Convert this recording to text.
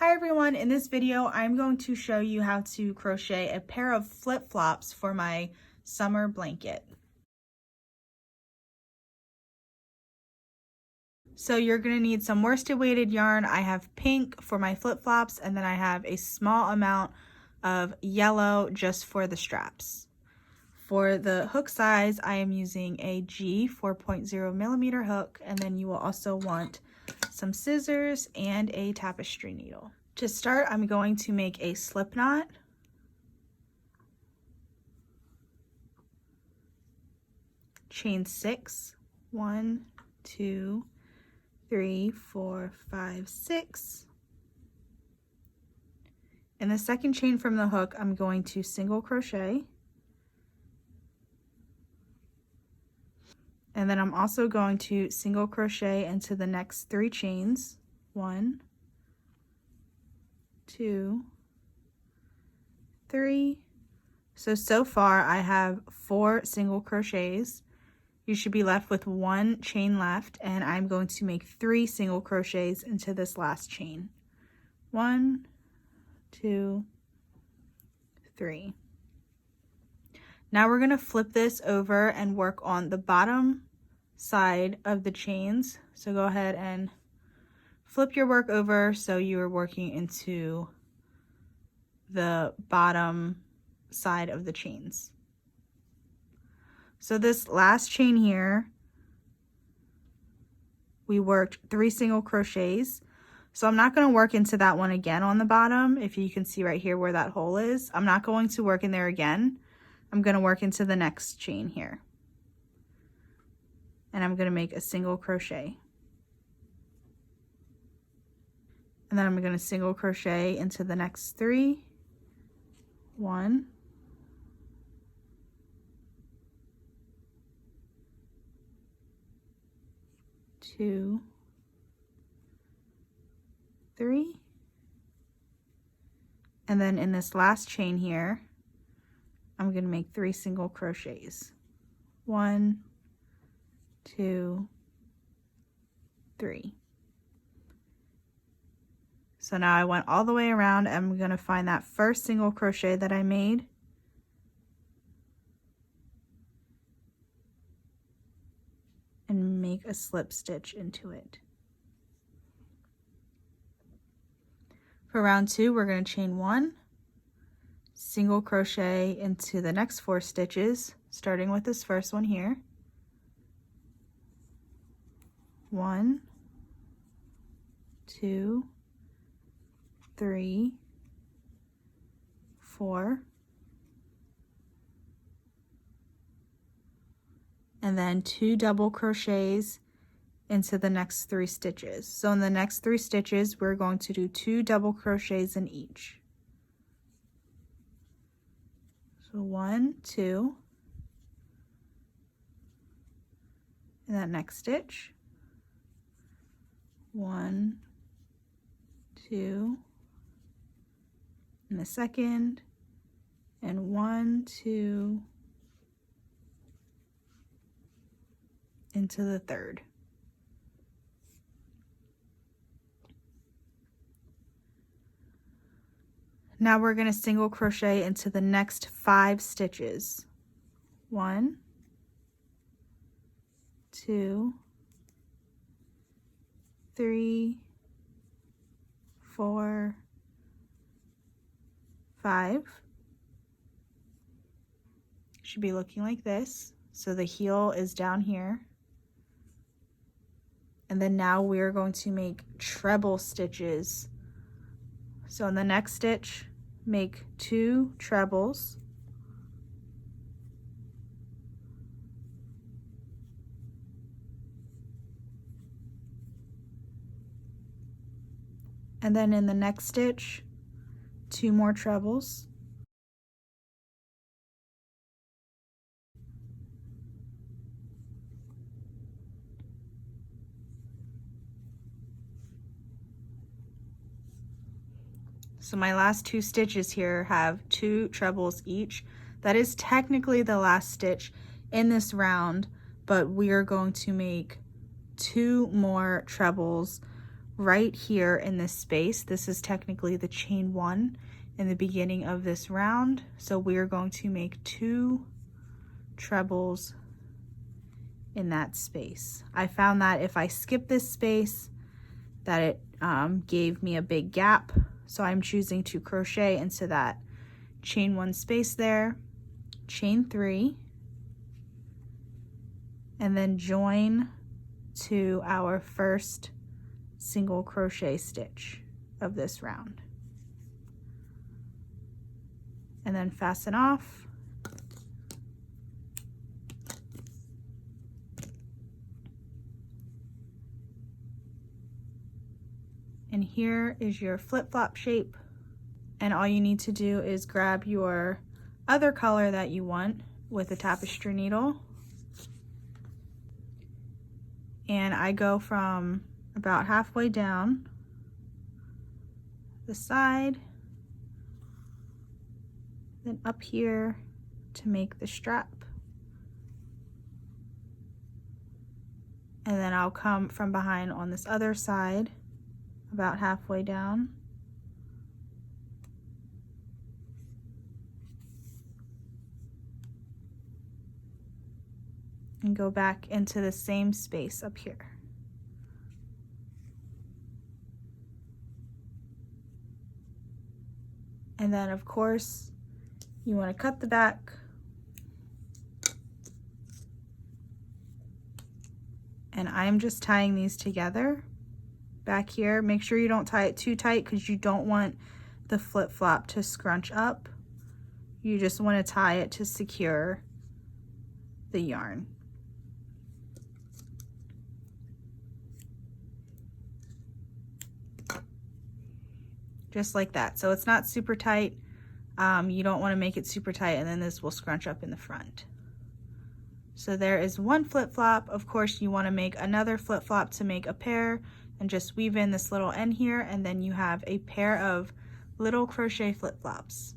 Hi everyone, in this video I'm going to show you how to crochet a pair of flip-flops for my summer blanket. So you're going to need some worsted weighted yarn. I have pink for my flip-flops, and then I have a small amount of yellow just for the straps. For the hook size, I am using a G 4.0 millimeter hook, and then you will also want some scissors and a tapestry needle. To start, I'm going to make a slip knot. Chain 6, 1, 2, 3, 4, 5, 6. In the second chain from the hook, I'm going to single crochet. And then I'm also going to single crochet into the next 3 chains. 1, 2, 3. So far I have 4 single crochets. You should be left with 1 chain left, and I'm going to make 3 single crochets into this last chain. 1, 2, 3. Now we're going to flip this over and work on the bottom side of the chains. So go ahead and flip your work over so you are working into the bottom side of the chains. So this last chain here, we worked 3 single crochets. So I'm not going to work into that one again on the bottom. If you can see right here where that hole is, I'm not going to work in there again. I'm going to work into the next chain here. And I'm going to make a single crochet. And then I'm going to single crochet into the next 3. 1, 2, 3. And then in this last chain here, I'm going to make 3 single crochets. 1, 2, 3. So now I went all the way around. I'm going to find that first single crochet that I made. And make a slip stitch into it. For round 2, we're going to chain 1, single crochet into the next 4 stitches, starting with this first one here. 1, 2, 3, 4, and then 2 double crochets into the next 3 stitches. So in the next 3 stitches, we're going to do 2 double crochets in each. So 1, 2, in that next stitch, 1, 2, in the second, and 1, 2, into the third. Now we're going to single crochet into the next 5 stitches. 1, 2, 3, 4, 5. Should be looking like this. So the heel is down here. And then now we're going to make treble stitches. So in the next stitch, make 2 trebles. And then in the next stitch, 2 more trebles. So my last 2 stitches here have 2 trebles each. That is technically the last stitch in this round, but we are going to make 2 more trebles right here in this space. This is technically the chain 1 in the beginning of this round. So we're going to make 2 trebles in that space. I found that if I skip this space, that it gave me a big gap. So I'm choosing to crochet into that chain 1 space there, chain 3, and then join to our first single crochet stitch of this round. And then fasten off. And here is your flip-flop shape. And all you need to do is grab your other color that you want with a tapestry needle. And I go from about halfway down the side, then up here to make the strap. And then I'll come from behind on this other side, about halfway down. And go back into the same space up here. And then of course, you want to cut the back. And I'm just tying these together back here. Make sure you don't tie it too tight because you don't want the flip-flop to scrunch up. You just want to tie it to secure the yarn. Just like that. So it's not super tight. You don't want to make it super tight and then this will scrunch up in the front. So there is one flip-flop. Of course, you want to make another flip-flop to make a pair and just weave in this little end here, and then you have a pair of little crochet flip-flops.